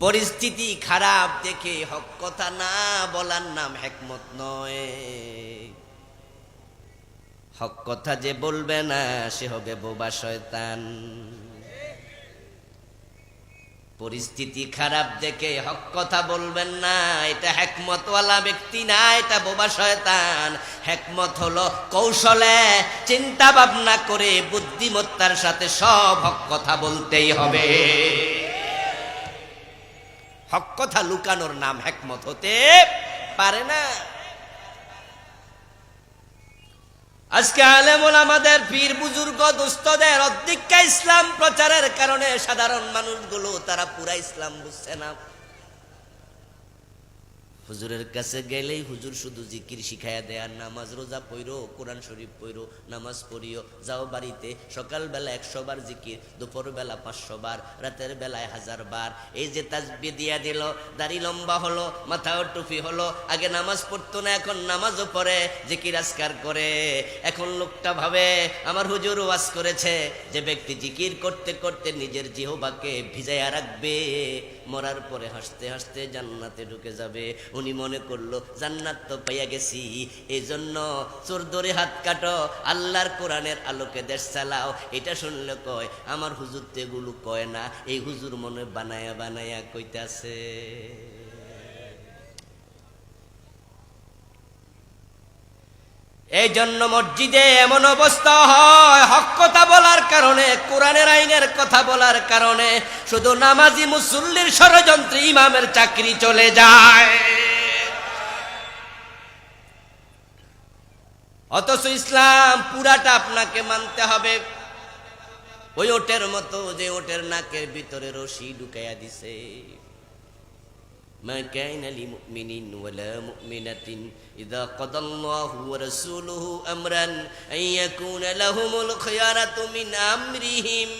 পরিস্থিতি খারাপ দেখে হক কথা না বলার নাম হিকমত নয়। হক কথা যে বলবে না সে হবে বোবা শয়তান। পরিস্থিতি খারাপ দেখে হক কথা বলবেন না, এটা হিকমতওয়ালা ব্যক্তি না, এটা বোবা শয়তান। হিকমত হলো কৌশলে চিন্তা ভাবনা করে বুদ্ধিমত্তার সাথে সব হক কথা বলতেই হবে। হক কথা লুকানোর নাম হিকমত হতে পারে না। আজকে আলেম ওলামাদের পীর বুজুর্গ দুস্থদের অধিক্কা ইসলাম প্রচারের কারণে সাধারণ মানুষগুলো তারা পুরা ইসলাম বুঝছে না। হুজুরের কাছে গেলেই হুজুর শুধু জিকির শিখাইয়া দেয়, আর নামাজ রোজা পড়ো, কোরআন শরীফ পড়ো, নামাজ পড়িও, যাও বাড়িতে, সকালবেলা 100 বার জিকির, দুপুর বেলা 500 বার, রাতের বেলায় 1000 বার। এই যে তাসবিহ দিয়া দিল, দাড়ি লম্বা হলো, মাথাও টুপি হলো, আগে নামাজ পড়তো না, এখন নামাজও পড়ে, জিকির আজকার করে। এখন লোকটা ভাবে আমার হুজুর ওয়াজ করেছে যে ব্যক্তি জিকির করতে করতে নিজের জিহ্বাকে ভিজাইয়া রাখবে, মরার পরে হাসতে হাসতে জান্নাতে ঢুকে যাবে। উনি মনে করলো জান্নাত তো পাইয়া গেছি, এই জন্য চোর ধরে হাত কাটো, আল্লাহর কোরআনের আলোকে দেশ চালাও। এটা শুনলে কয় আমার হুজুর তো এগুলো কয় না, এই হুজুর মনে বানায়া বানায়া কইতাছে। এই জন্য মসজিদে এমন অবস্থা হয়, হক কথা বলার কারণে, কোরআনের আইনের কথা বলার কারণে শুধু নামাজি মুসল্লির ষড়যন্ত্রে ইমামের চাকরি চলে যায়। অথচ ইসলাম পুরাটা আপনাকে মানতে হবে। ওই ওটের মতো যে ওটের নাকের ভিতরে রশি ঢুকাইয়া দিছে। মা কাইনা লিমুমিনিন ওয়ালা মুমিনাতিন ইযা কাদাল্লাহু ওয়া রাসূলুহু আমরান আন ইয়াকুনা লাহুমুল খিয়ারাতু মিন আমরিহিম।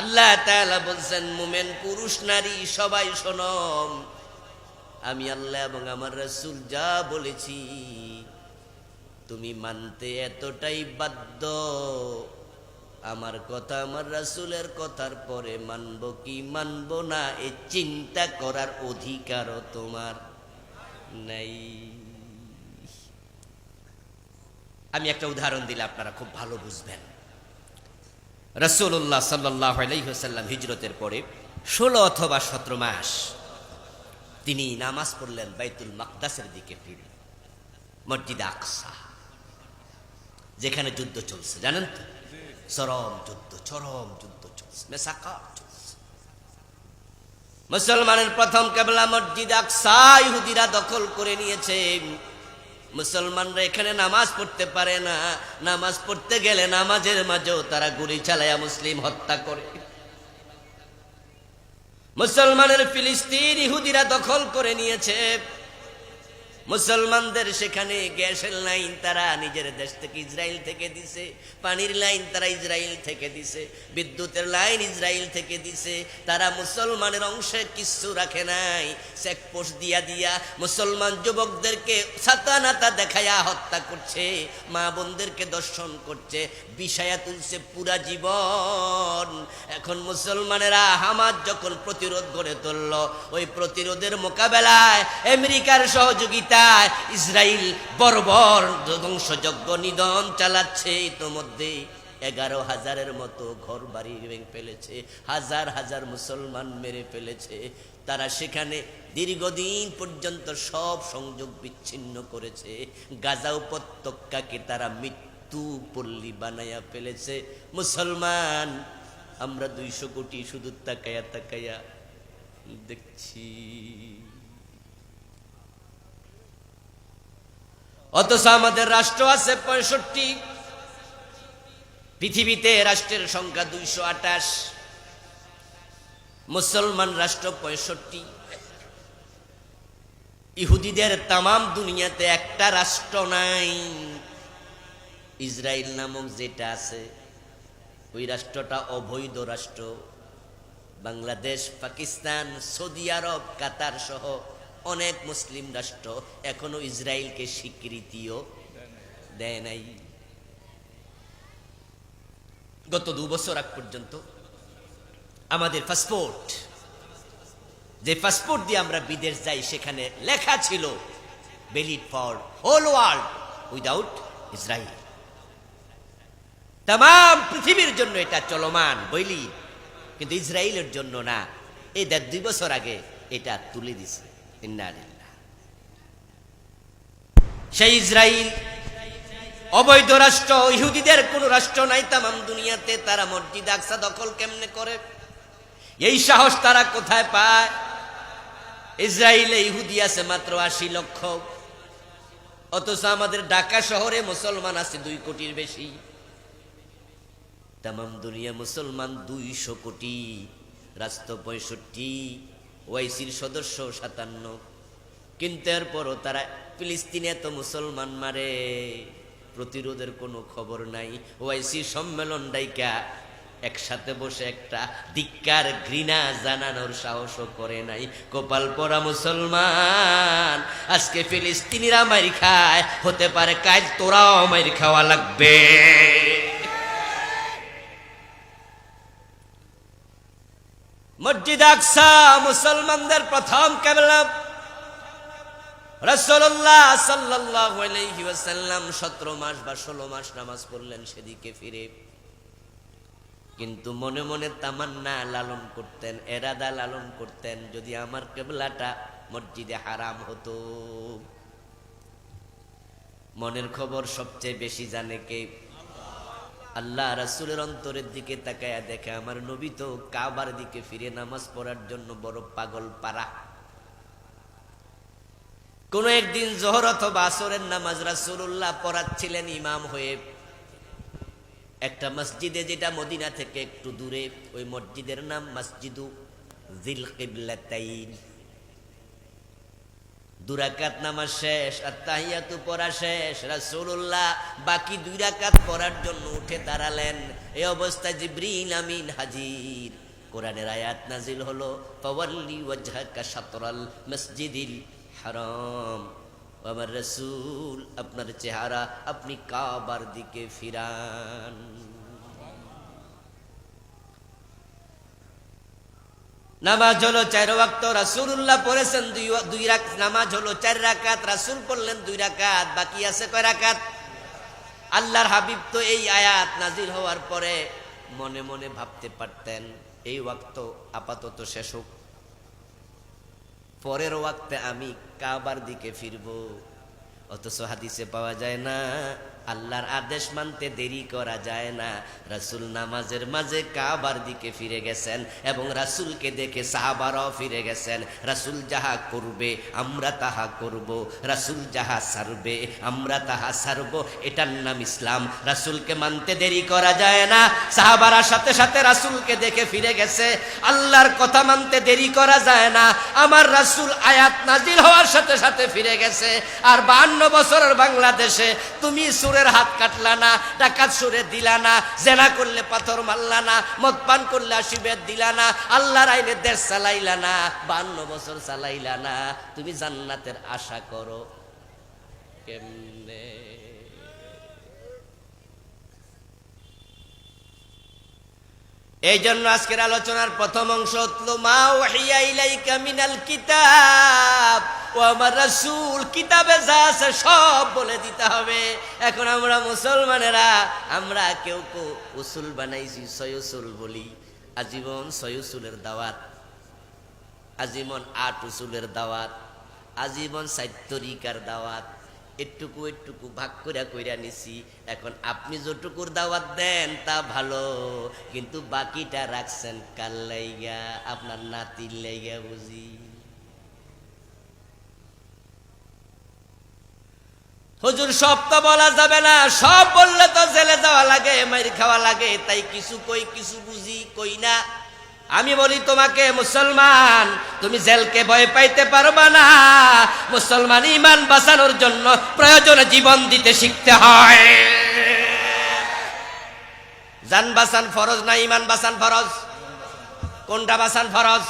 আল্লাহ তাআলা বলেন, মুমিন পুরুষ নারী সবাই শোনো, আমি আল্লাহ এবং আমার রাসূল যা বলেছি তুমি মানতে এতটাই বাধ্য। আমার কথা আমার রাসূলের কথার পরে মানবো কি মানবো না এই চিন্তা করার অধিকারও তোমার নাই। আমি একটা উদাহরণ দিলে আপনারা খুব ভালো বুঝবেন। রাসূলুল্লাহ সাল্লাল্লাহু আলাইহি ওয়াসাল্লাম হিজরতের পরে 16 অথবা 17 মাস তিনি নামাজ পড়লেন বাইতুল মাকদাসের দিকে ফিরে, মসজিদ আকসা, যেখানে যুদ্ধ চলছে, জানেন তো, চরম যুদ্ধ চলছে, মেসাকাত চলছে। মুসলমানের প্রথম কিবলা মসজিদ আকসা ইহুদিরা দখল করে নিয়েছে। মুসলমানরা এখানে নামাজ পড়তে পারে না, নামাজ পড়তে গেলে নামাজের মাঝেও তারা গুলি চালায়া মুসলিম হত্যা করে। মুসলমানের ফিলিস্তিন ইহুদিরা দখল করে নিয়েছে। মুসলমানদের সেখানে গ্যাসের লাইন তারা নিজের দেশ থেকে ইসরায়েল থেকে দিছে, পানির লাইন তারা ইসরায়েল থেকে দিছে, বিদ্যুতের লাইন ইসরায়েল থেকে দিছে। তারা মুসলমানের অংশে কিচ্ছু রাখে নাই। চেকপোস্ট দিয়া দিয়া মুসলমান যুবকদেরকে ছাতা নাতা দেখায়া হত্যা করছে, মা বোনদেরকে দর্শন করছে, বিষায়া তুলছে পুরা জীবন। এখন মুসলমানেরা হামাস যখন প্রতিরোধ গড়ে তুলল, ওই প্রতিরোধের মোকাবেলায় আমেরিকার সহযোগিতা ইসরায়েল বর্বর ধ্বংসযজ্ঞ নিধন চালাচ্ছে। ইতোমধ্যে 11,000-এর মতো ঘর বাড়ি ভেঙে ফেলেছে, হাজার হাজার মুসলমান মেরে ফেলেছে। তারা সেখানে দীর্ঘদিন পর্যন্ত সব সংযোগ বিচ্ছিন্ন করেছে। গাজা উপত্যকাকে তারা মৃত্যু পল্লী বানায়া ফেলেছে। মুসলমান আমরা 200 কোটি শুধু তাকায়া তাকায়া দেখছি। অথচ আমাদের রাষ্ট্র আছে 65। পৃথিবীতে রাষ্ট্রের সংখ্যা 228, মুসলমান রাষ্ট্র 65। ইহুদিদের তামাম দুনিয়াতে একটা রাষ্ট্র নাই। ইসরায়েল নামক যেটা আছে ওই রাষ্ট্রটা অবৈধ রাষ্ট্র। বাংলাদেশ, পাকিস্তান, সৌদি আরব, কাতার সহ অনেক মুসলিম রাষ্ট্র এখনো ইসরায়েলকে স্বীকৃতিও দেয় নাই। গত 2 বছর আগ পর্যন্ত আমাদের পাসপোর্ট যে পাসপোর্ট দিয়ে আমরা বিদেশ যাই সেখানে লেখা ছিল valid for whole world without Israel. তাম পৃথিবীর জন্য এটা চলমান বইলি, কিন্তু ইসরায়েলের জন্য না। এই 1.5-2 বছর আগে এটা তুলে দিছে। ইন্না লিল্লাহ। সেই ইসরায়েল অবৈধ রাষ্ট্র, ইহুদিদের কোন রাষ্ট্র নাই তাম দুনিয়াতে। তারা মসজিদ আকসা দখল কেমনে করে? এই সাহস তারা কোথায় পায়? ইসরায়েলে ইহুদি আছে মাত্র 80 লক্ষ, অথচ আমাদের ঢাকা শহরে মুসলমান আছে 2 কোটির বেশি। তাম দুনিয়া মুসলমান 200 কোটি, রাষ্ট্র 65, ওয়াইসির সদস্য 57। কিন্তু এরপরও তারা ফিলিস্তিনে এত মুসলমান মারে, প্রতিরোধের কোনো খবর নাই। ওয়াইসি সম্মেলন ডাইকা একসাথে বসে একটা ধিক্কার ঘৃণা জানানোর সাহসও করে নাই। কপাল পরা মুসলমান, আজকে ফিলিস্তিনিরা মাইর খায়, হতে পারে কাল তোরাও মাইর খাওয়া লাগবে। মসজিদ আকসা মুসলমানদের প্রথম কিবলা। রাসূলুল্লাহ সাল্লাল্লাহু আলাইহি ওয়াসাল্লাম 17 মাস বা 16 মাস নামাজ পড়লেন সেদিকে ফিরে, কিন্তু মনে মনে তামান্না লালন করতেন, এরাদা লালন করতেন, যদি আমার কিবলাটা মসজিদে হারাম হতো। মনের খবর সবচেয়ে বেশি জানে কে? আল্লাহ। রাসূলের অন্তরের দিকে তাকায়া দেখে আমার নবী তো কাবার দিকে ফিরে নামাজ পড়ার জন্য বড় পাগল পারা। কোন একদিন জোহর অথবা আসরের নামাজ রাসূলুল্লাহ পড়াচ্ছিলেন ইমাম হয়ে একটা মসজিদে, যেটা মদিনা থেকে একটু দূরে। ওই মসজিদের নাম মসজিদু যিল কিবলাতাইন। 2 রাকাত নামাজ শেষ, আত্তাহিয়াতু পড়া শেষ, রাসূলুল্লাহ বাকি 2 রাকাত পড়ার জন্য উঠে দাঁড়ালেন। এই অবস্থায় জিবরিল আমিন হাজির। কোরআনের আয়াত নাজিল হলো, ফাওয়াল্লি ওয়াজহাকা শাতরাল মসজিদিল হারাম। আমার রাসূল, আপনার চেহারা আপনি কাবার দিকে ফিরান। নামাজ হলো 4 ওয়াক্ত, রাসূলুল্লাহ পড়েছেন 2 রাকাত। নামাজ হলো 4 রাকাত, রাসূল পড়লেন 2 রাকাত, বাকি আছে কয় রাকাত? আল্লাহর হাবিব তো এই আয়াত নাজিল হওয়ার পরে মনে মনে ভাবতে পারতেন এই ওয়াক্ত আপাতত শেষ হোক, পরের ওয়াক্তে আমি কাবার দিকে ফিরব। অথচ হাদিসে পাওয়া যায় না, আল্লাহর আদেশ মানতে দেরি করা যায় না। রাসূল নামাজের মাঝে কাবার দিকে ফিরে গেছেন এবং রাসূলকে দেখে সাহাবারাও ফিরে গেছেন। রাসূল যাহা করবে আমরা তাহা করব, রাসূল যাহা ছাড়বে আমরা তাহা ছাড়ব। এটার নাম ইসলাম। রাসূলকে মানতে দেরি করা যায় না। সাহাবারা সাথে সাথে রাসূলকে দেখে ফিরে গেছে। আল্লাহর কথা মানতে দেরি করা যায় না। আমার রাসূল আয়াত নাজিল হওয়ার সাথে সাথে ফিরে গেছে। আর 52 বছরের বাংলাদেশে তুমি সুরের হাত কাটলা না, ডাকাত সুরে দিলা না, জেনা করলে পাথর মারলা না, মদ পান করলে 80 বেদ দিলা না, আল্লাহর আইনে দেশ চালাইলা না, 52 বছর চালাইলা না, তুমি জান্নাতের আশা করো কেমনে? এই জন্য আজকের আলোচনার প্রথম অংশ হলো মা ওয়াহিয়া ইলাইকা মিনাল কিতাব। ও আমার রাসূল, কিতাবে যা আছে সব বলে দিতে হবে। এখন আমরা মুসলমানেরা আমরা কেউ কেউ উসুল বানাইছি, 6 উসুল বলি। আজীবন 6 উসুলের দাওয়াত, আজীবন 8 উসুলের দাওয়াত, আজীবন 4 তরিকার দাওয়াত। একটুকু একটুকু ভাগ কইরা কইরা নিছি। এখন আপনি যতটুকুর দাওয়াত দেন তা ভালো, কিন্তু বাকিটা রাখছেন কার লাইগা? আপনার নাতির লাইগা বুঝি? হুজুর সব তো বলা যাবে না, সব বললে তো জেলে যাওয়া লাগে, মাইর খাওয়া লাগে। তাই কিছু কই, কিছু বুঝি, কই না। আমি বলি তোমাকে, মুসলমান তুমি জেলকে ভয় পাইতে পারবা না। মুসলমান ঈমান বাঁচানোর জন্য প্রয়োজনে জীবন দিতে শিখতে হয়। জান বাঁচান ফরজ না ঈমান বাঁচান ফরজ? কোনটা বাঁচান ফরজ?